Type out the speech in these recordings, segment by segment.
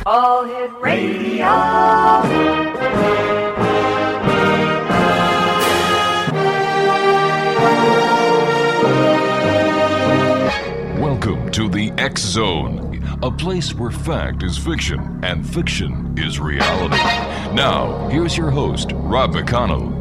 All Hit Radio. Welcome to the X Zone, a place where fact is fiction and fiction is reality. Now, here's your host, Rob McConnell.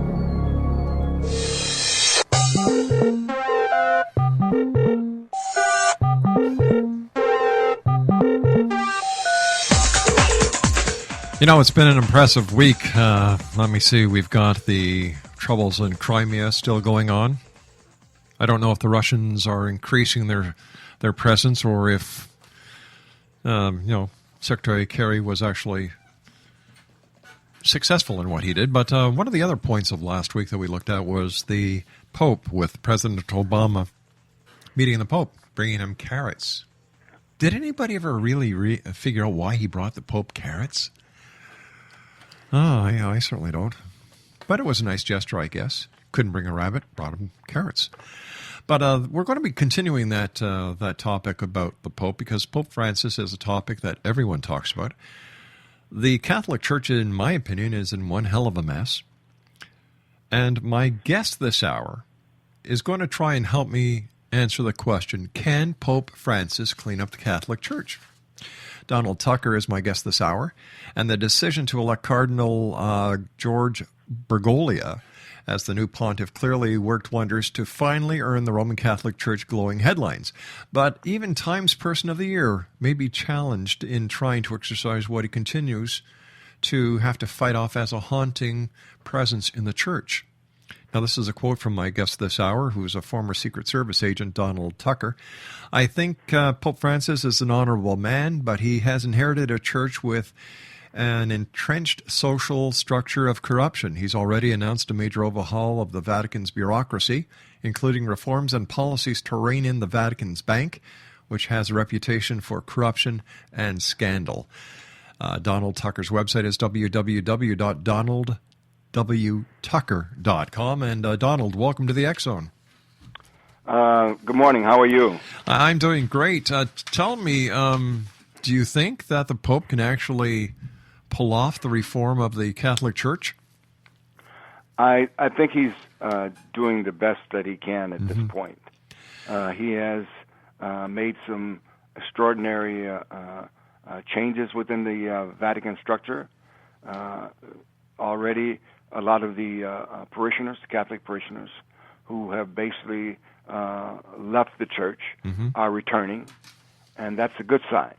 You know, it's been an impressive week. Let me see. We've got the troubles in Crimea still going on. I don't know if the Russians are increasing their presence or if, Secretary Kerry was actually successful in what he did. But one of the other points of last week that we looked at was the Pope with President Obama meeting the Pope, bringing him carrots. Did anybody ever really figure out why he brought the Pope carrots? Oh, yeah, I certainly don't. But it was a nice gesture, I guess. Couldn't bring a rabbit, brought him carrots. But we're going to be continuing that topic about the Pope because Pope Francis is a topic that everyone talks about. The Catholic Church, in my opinion, is in one hell of a mess. And my guest this hour is going to try and help me answer the question, can Pope Francis clean up the Catholic Church? Donald Tucker is my guest this hour, and the decision to elect Cardinal George Bergoglio as the new pontiff clearly worked wonders to finally earn the Roman Catholic Church glowing headlines. But even Times Person of the Year may be challenged in trying to exercise what he continues to have to fight off as a haunting presence in the church. Now, this is a quote from my guest this hour, who is a former Secret Service agent, Donald Tucker. I think Pope Francis is an honorable man, but he has inherited a church with an entrenched social structure of corruption. He's already announced a major overhaul of the Vatican's bureaucracy, including reforms and policies to rein in the Vatican's bank, which has a reputation for corruption and scandal. Donald Tucker's website is www.donaldwtucker.com. And Donald, welcome to the X Zone. Good morning. How are you? I'm doing great. Tell me, do you think that the Pope can actually pull off the reform of the Catholic Church? I think he's doing the best that he can at this point. He has made some extraordinary changes within the Vatican structure. Already, a lot of the parishioners, Catholic parishioners, who have basically left the church are returning, and that's a good sign.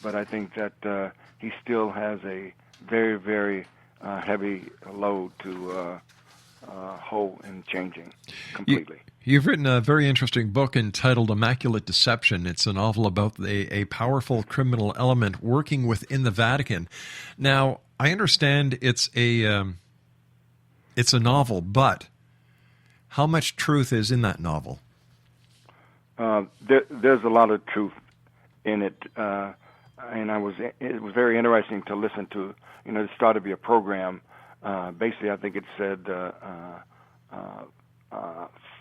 But I think that he still has a very, very heavy load to hold in changing completely. You've written a very interesting book entitled Immaculate Deception. It's a novel about a powerful criminal element working within the Vatican. Now, I understand it's a novel, but how much truth is in that novel? There's a lot of truth in it, and it was very interesting to listen to. You know, it started to be a program. Basically, I think it said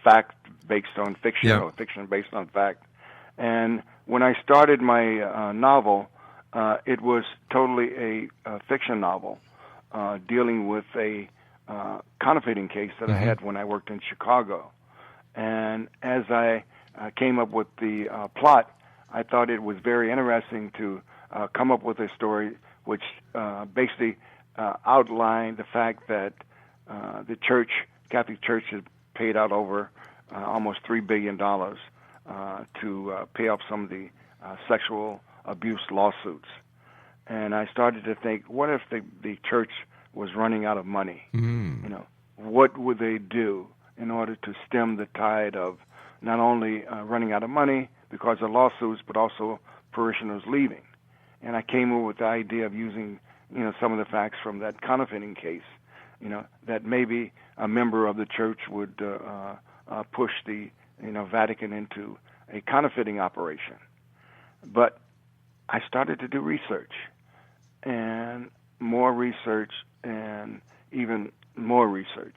fact based on fiction, or fiction based on fact. And when I started my novel, it was totally a fiction novel dealing with a counterfeiting case that I had when I worked in Chicago. And as I came up with the plot, I thought it was very interesting to come up with a story which basically outlined the fact that the church, Catholic Church, has paid out over almost $3 billion to pay off some of the sexual abuse lawsuits. And I started to think, what if the church was running out of money? You know, what would they do in order to stem the tide of not only running out of money because of lawsuits, but also parishioners leaving? And I came up with the idea of using, some of the facts from that counterfeiting case, that maybe a member of the church would push the, Vatican into a counterfeiting operation. But I started to do research, and more research, and even more research.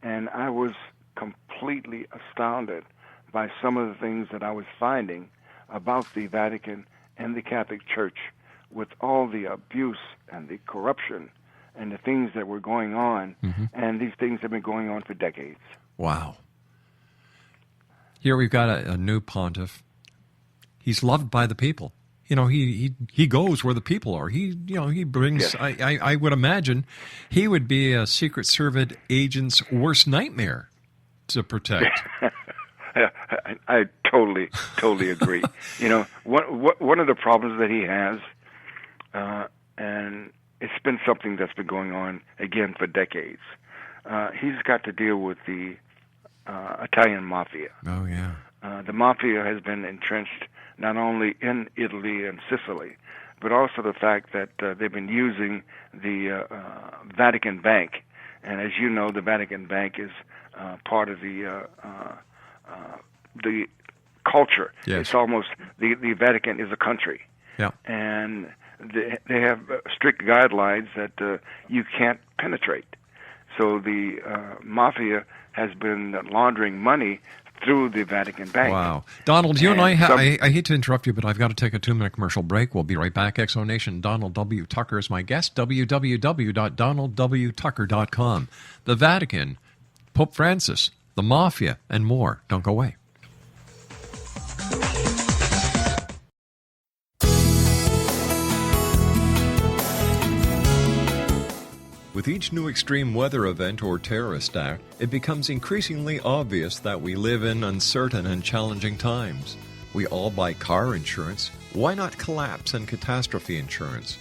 And I was completely astounded by some of the things that I was finding about the Vatican and the Catholic Church, with all the abuse and the corruption and the things that were going on, and these things have been going on for decades. Wow. Here we've got a new pontiff. He's loved by the people. You know, he goes where the people are. He brings. Yes. I would imagine he would be a Secret Service agent's worst nightmare to protect. I totally agree. You know, one of the problems that he has, and it's been something that's been going on again for decades. He's got to deal with the Italian mafia. Oh yeah. The mafia has been entrenched not only in Italy and Sicily, but also the fact that they've been using the Vatican Bank. And as you know, the Vatican Bank is part of the culture. Yes. It's almost, the Vatican is a country. Yeah. And they have strict guidelines that you can't penetrate. So the mafia has been laundering money through the Vatican Bank. Wow. Donald, you and I hate to interrupt you, but I've got to take a 2-minute commercial break. We'll be right back. Exo Nation, Donald W. Tucker is my guest, www.donaldwtucker.com. The Vatican, Pope Francis, the Mafia, and more. Don't go away. With each new extreme weather event or terrorist act, it becomes increasingly obvious that we live in uncertain and challenging times. We all buy car insurance. Why not collapse and catastrophe insurance?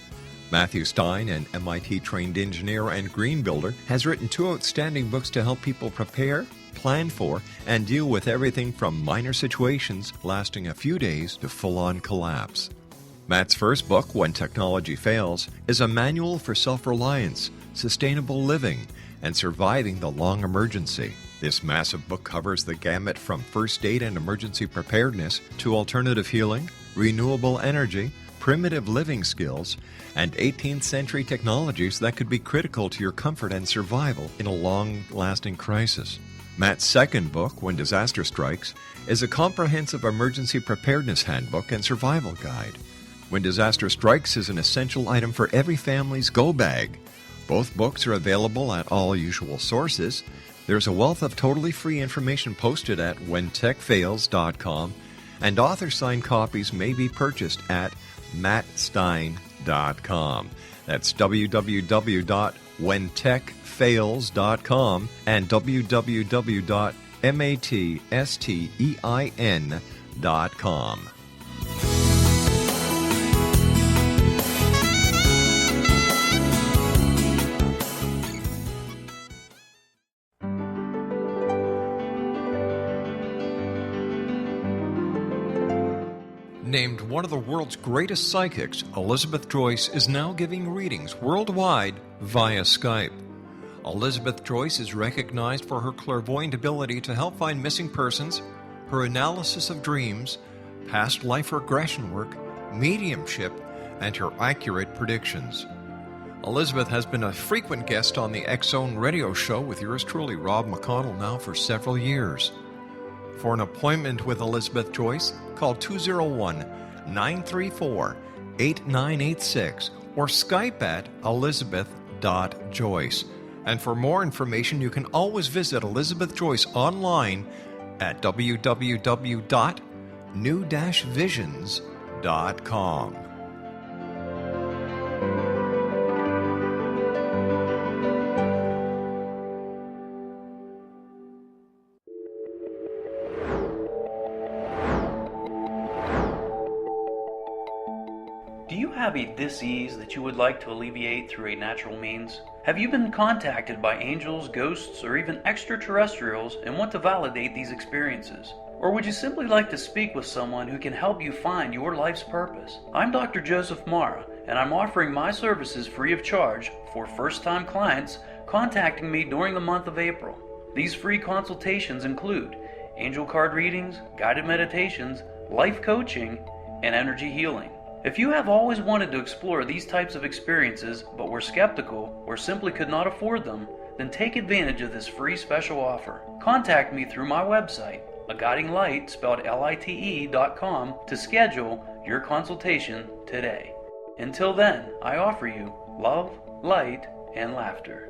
Matthew Stein, an MIT-trained engineer and green builder, has written 2 outstanding books to help people prepare, plan for, and deal with everything from minor situations lasting a few days to full-on collapse. Matt's first book, When Technology Fails, is a manual for self-reliance, sustainable living, and surviving the long emergency. This massive book covers the gamut from first aid and emergency preparedness to alternative healing, renewable energy, primitive living skills, and 18th century technologies that could be critical to your comfort and survival in a long-lasting crisis. Matt's second book, When Disaster Strikes, is a comprehensive emergency preparedness handbook and survival guide. When Disaster Strikes is an essential item for every family's go bag. Both books are available at all usual sources. There's a wealth of totally free information posted at whentechfails.com, and author-signed copies may be purchased at mattstein.com. That's www.whentechfails.com and www.mattstein.com. Named one of the world's greatest psychics, Elizabeth Joyce is now giving readings worldwide via Skype. Elizabeth Joyce is recognized for her clairvoyant ability to help find missing persons, her analysis of dreams, past life regression work, mediumship, and her accurate predictions. Elizabeth has been a frequent guest on the X-Zone radio show with yours truly, Rob McConnell, now for several years. For an appointment with Elizabeth Joyce, call 201-934-8986 or Skype at elizabeth.joyce. And for more information, you can always visit Elizabeth Joyce online at www.new-visions.com. Do you have a dis-ease that you would like to alleviate through a natural means? Have you been contacted by angels, ghosts, or even extraterrestrials and want to validate these experiences? Or would you simply like to speak with someone who can help you find your life's purpose? I'm Dr. Joseph Mara, and I'm offering my services free of charge for first-time clients contacting me during the month of April. These free consultations include angel card readings, guided meditations, life coaching, and energy healing. If you have always wanted to explore these types of experiences but were skeptical or simply could not afford them, then take advantage of this free special offer. Contact me through my website, a guiding light spelled LITE.com to schedule your consultation today. Until then, I offer you love, light, and laughter.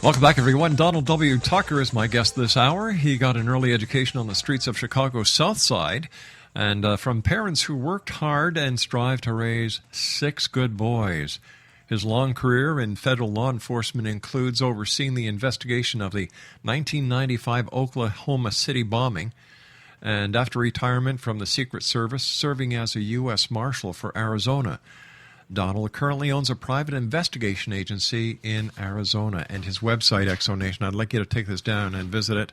Welcome back, everyone. Donald W. Tucker is my guest this hour. He got an early education on the streets of Chicago's South Side, and from parents who worked hard and strived to raise 6 good boys. His long career in federal law enforcement includes overseeing the investigation of the 1995 Oklahoma City bombing, and after retirement from the Secret Service, serving as a U.S. Marshal for Arizona. Donald currently owns a private investigation agency in Arizona, and his website, Exonation, I'd like you to take this down and visit it,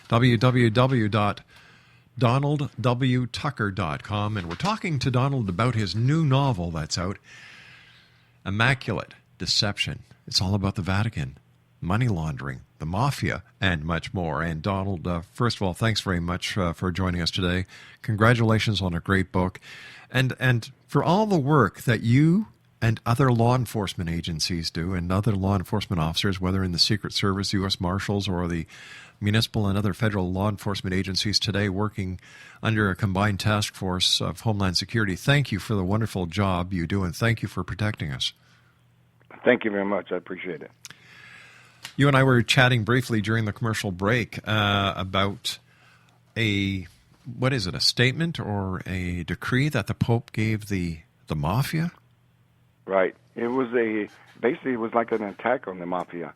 www.donaldwtucker.com. And we're talking to Donald about his new novel that's out, Immaculate Deception. It's all about the Vatican, money laundering, the mafia, and much more. And Donald, first of all, thanks very much for joining us today. Congratulations on a great book. And for all the work that you and other law enforcement agencies do, and other law enforcement officers, whether in the Secret Service, U.S. Marshals, or the municipal and other federal law enforcement agencies today working under a combined task force of Homeland Security, thank you for the wonderful job you do, and thank you for protecting us. Thank you very much. I appreciate it. You and I were chatting briefly during the commercial break about a statement or a decree that the Pope gave the mafia? Right. It was basically it was like an attack on the mafia,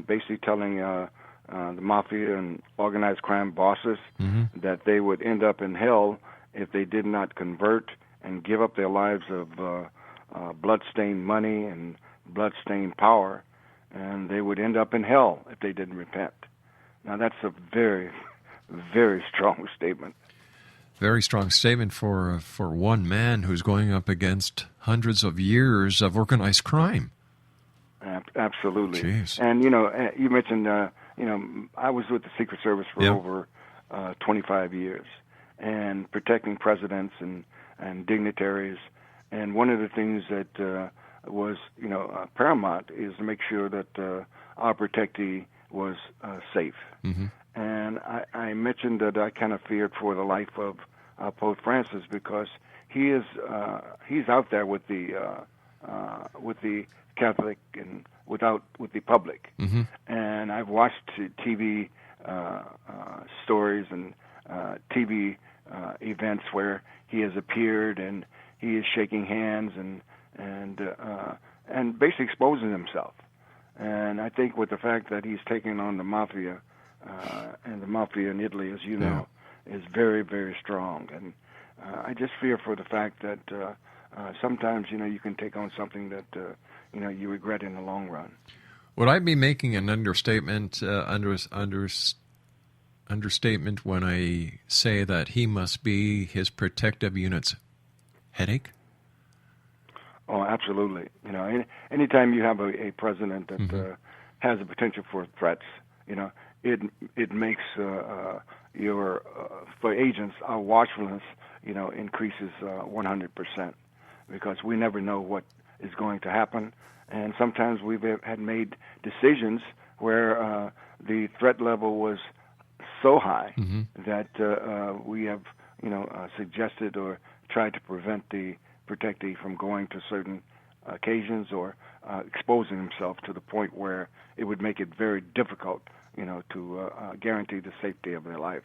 basically telling the mafia and organized crime bosses that they would end up in hell if they did not convert and give up their lives of blood-stained money and blood-stained power, and they would end up in hell if they didn't repent. Now, that's a very, very strong statement. Very strong statement for one man who's going up against hundreds of years of organized crime. Absolutely. Jeez. And, you mentioned, I was with the Secret Service for over 25 years and protecting presidents and dignitaries. And one of the things that was, paramount is to make sure that our protectee was safe. Mm-hmm. And I mentioned that I kind of feared for the life of Pope Francis because he's out there with the Catholic and with the public. Mm-hmm. And I've watched TV stories and TV events where he has appeared and he is shaking hands and basically exposing himself. And I think with the fact that he's taking on the mafia. And the mafia in Italy, as you know, is very, very strong. And I just fear for the fact that sometimes, you can take on something that, you regret in the long run. Would I be making an understatement understatement when I say that he must be his protective unit's headache? Oh, absolutely. Anytime you have a president that has the potential for threats, it makes your for agents our watchfulness increases 100% because we never know what is going to happen, and sometimes we've had made decisions where the threat level was so high that we have suggested or tried to prevent the protectee from going to certain occasions or exposing himself to the point where it would make it very difficult to guarantee the safety of their life.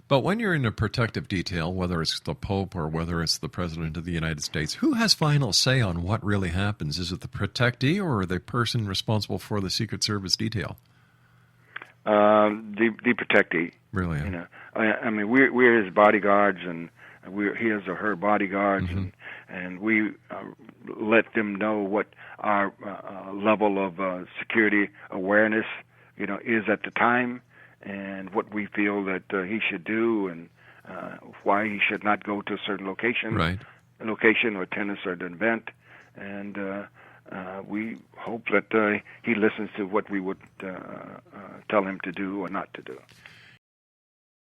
But when you're in a protective detail, whether it's the Pope or whether it's the President of the United States, who has final say on what really happens? Is it the protectee or the person responsible for the Secret Service detail? The protectee. Really? I mean, we're his bodyguards, and we're his or her bodyguards, and we let them know what our level of security awareness is at the time, and what we feel that he should do, and why he should not go to a certain location, or attend a certain event. And we hope that he listens to what we would tell him to do or not to do.